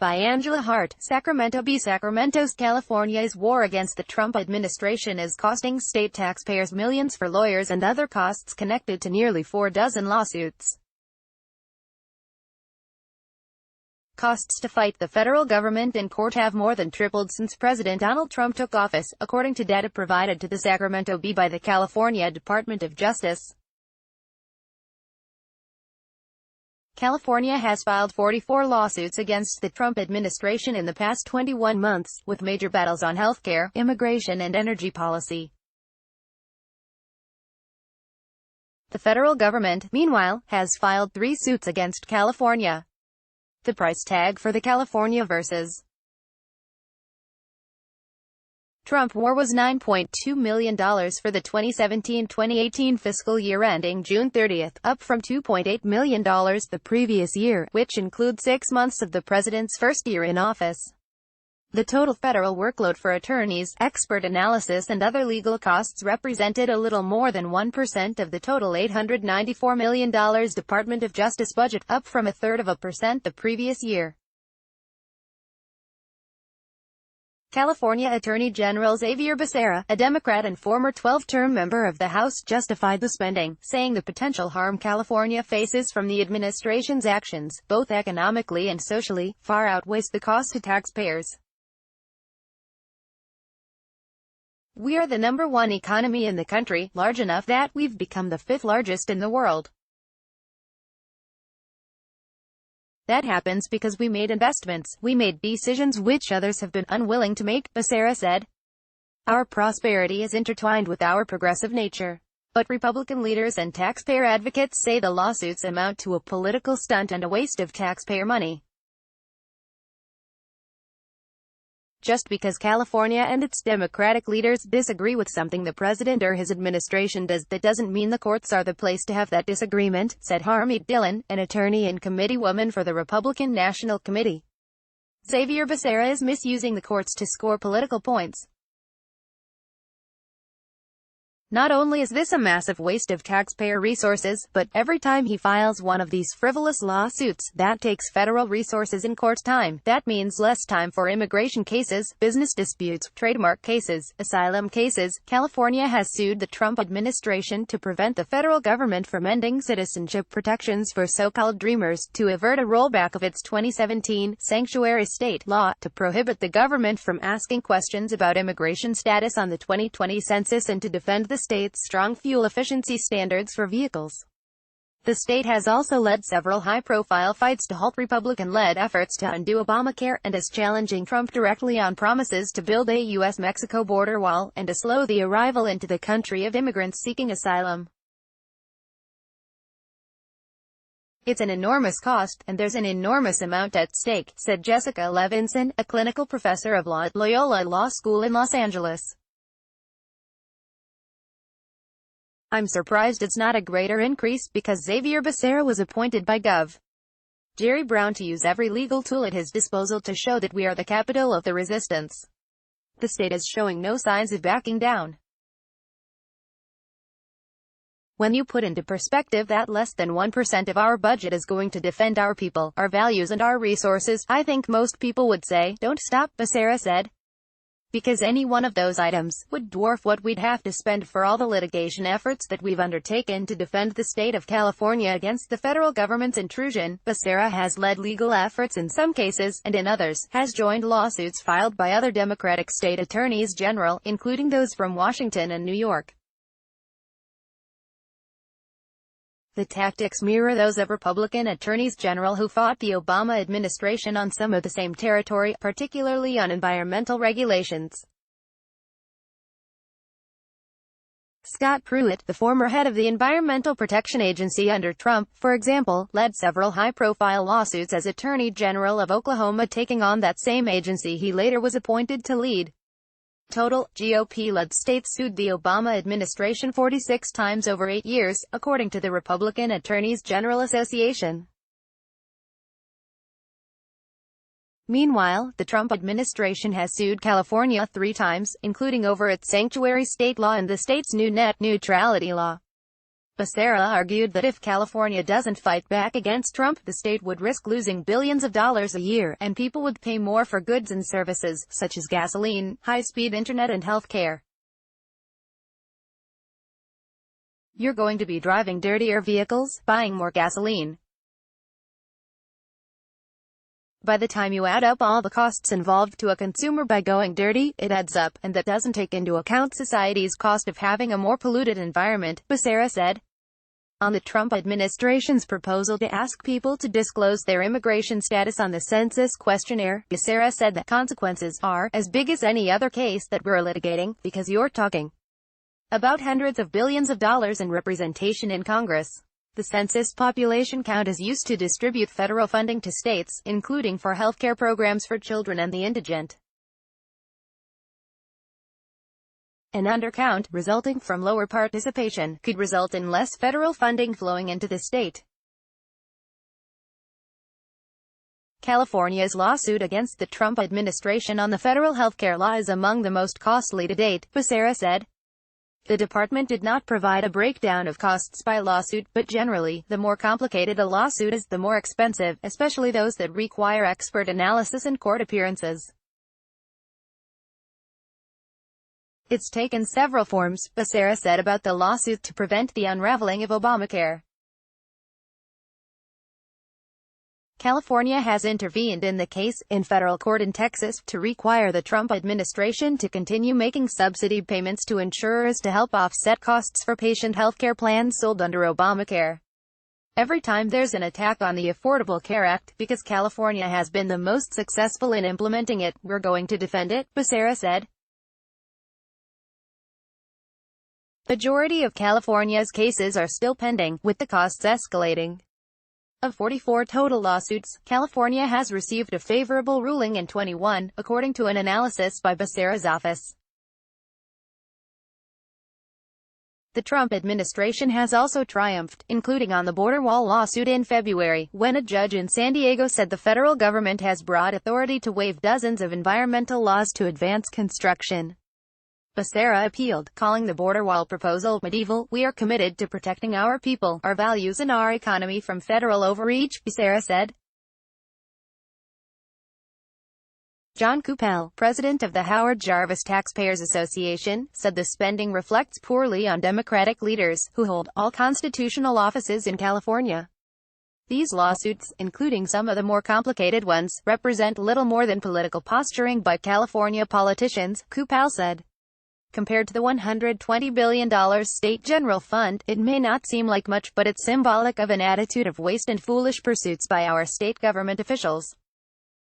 By Angela Hart, Sacramento Bee. California's war against the Trump administration is costing state taxpayers millions for lawyers and other costs connected to nearly 4 dozen lawsuits. Costs to fight the federal government in court have more than tripled since President Donald Trump took office, according to data provided to the Sacramento Bee by the California Department of Justice. California has filed 44 lawsuits against the Trump administration in the past 21 months, with major battles on healthcare, immigration and energy policy. The federal government, meanwhile, has filed 3 suits against California. The price tag for the California vs. Trump war was $9.2 million for the 2017-2018 fiscal year ending June 30, up from $2.8 million the previous year, which includes 6 months of the president's first year in office. The total federal workload for attorneys, expert analysis and other legal costs represented a little more than 1% of the total $894 million Department of Justice budget, up from 0.33% the previous year. California Attorney General Xavier Becerra, a Democrat and former 12-term member of the House, justified the spending, saying the potential harm California faces from the administration's actions, both economically and socially, far outweighs the cost to taxpayers. "We are the #1 economy in the country, large enough that we've become the 5th largest in the world. That happens because we made investments, we made decisions which others have been unwilling to make," Becerra said. "Our prosperity is intertwined with our progressive nature." But Republican leaders and taxpayer advocates say the lawsuits amount to a political stunt and a waste of taxpayer money. Just because California and its Democratic leaders disagree with something the president or his administration does, that doesn't mean the courts are the place to have that disagreement, said Harmeet Dillon, an attorney and committeewoman for the Republican National Committee. Xavier Becerra is misusing the courts to score political points. Not only is this a massive waste of taxpayer resources, but every time he files one of these frivolous lawsuits, that takes federal resources and court time. That means less time for immigration cases, business disputes, trademark cases, asylum cases. California has sued the Trump administration to prevent the federal government from ending citizenship protections for so-called Dreamers, to avert a rollback of its 2017 sanctuary state law, to prohibit the government from asking questions about immigration status on the 2020 census, and to defend the state's strong fuel efficiency standards for vehicles. The state has also led several high-profile fights to halt Republican-led efforts to undo Obamacare, and is challenging Trump directly on promises to build a U.S.-Mexico border wall, and to slow the arrival into the country of immigrants seeking asylum. "It's an enormous cost, and there's an enormous amount at stake," said Jessica Levinson, a clinical professor of law at Loyola Law School in Los Angeles. "I'm surprised it's not a greater increase, because Xavier Becerra was appointed by Gov. Jerry Brown to use every legal tool at his disposal to show that we are the capital of the resistance. The state is showing no signs of backing down. When you put into perspective that less than 1% of our budget is going to defend our people, our values and our resources, I think most people would say, don't stop," Becerra said. "Because any one of those items would dwarf what we'd have to spend for all the litigation efforts that we've undertaken to defend the state of California against the federal government's intrusion." Becerra has led legal efforts in some cases, and in others, has joined lawsuits filed by other Democratic state attorneys general, including those from Washington and New York. The tactics mirror those of Republican attorneys general who fought the Obama administration on some of the same territory, particularly on environmental regulations. Scott Pruitt, the former head of the Environmental Protection Agency under Trump, for example, led several high-profile lawsuits as Attorney General of Oklahoma, taking on that same agency he later was appointed to lead. Total, GOP-led states sued the Obama administration 46 times over 8 years, according to the Republican Attorneys General Association. Meanwhile, the Trump administration has sued California 3 times, including over its sanctuary state law and the state's new net neutrality law. Becerra argued that if California doesn't fight back against Trump, the state would risk losing billions of dollars a year, and people would pay more for goods and services, such as gasoline, high-speed internet and health care. You're going to be driving dirtier vehicles, buying more gasoline. By the time you add up all the costs involved to a consumer by going dirty, it adds up, and that doesn't take into account society's cost of having a more polluted environment, Becerra said. On the Trump administration's proposal to ask people to disclose their immigration status on the census questionnaire, Becerra said the consequences are as big as any other case that we're litigating, because you're talking about hundreds of billions of dollars in representation in Congress. The census population count is used to distribute federal funding to states, including for healthcare programs for children and the indigent. An undercount, resulting from lower participation, could result in less federal funding flowing into the state. California's lawsuit against the Trump administration on the federal healthcare law is among the most costly to date, Becerra said. The department did not provide a breakdown of costs by lawsuit, but generally, the more complicated a lawsuit is, the more expensive, especially those that require expert analysis and court appearances. It's taken several forms, Becerra said about the lawsuit to prevent the unraveling of Obamacare. California has intervened in the case, in federal court in Texas, to require the Trump administration to continue making subsidy payments to insurers to help offset costs for patient healthcare plans sold under Obamacare. Every time there's an attack on the Affordable Care Act, because California has been the most successful in implementing it, we're going to defend it, Becerra said. Majority of California's cases are still pending, with the costs escalating. Of 44 total lawsuits, California has received a favorable ruling in 21, according to an analysis by Becerra's office. The Trump administration has also triumphed, including on the border wall lawsuit in February, when a judge in San Diego said the federal government has broad authority to waive dozens of environmental laws to advance construction. Becerra appealed, calling the border wall proposal medieval. We are committed to protecting our people, our values and our economy from federal overreach, Becerra said. John Coupal, president of the Howard Jarvis Taxpayers Association, said the spending reflects poorly on Democratic leaders, who hold all constitutional offices in California. These lawsuits, including some of the more complicated ones, represent little more than political posturing by California politicians, Coupal said. Compared to the $120 billion state general fund, it may not seem like much, but it's symbolic of an attitude of waste and foolish pursuits by our state government officials.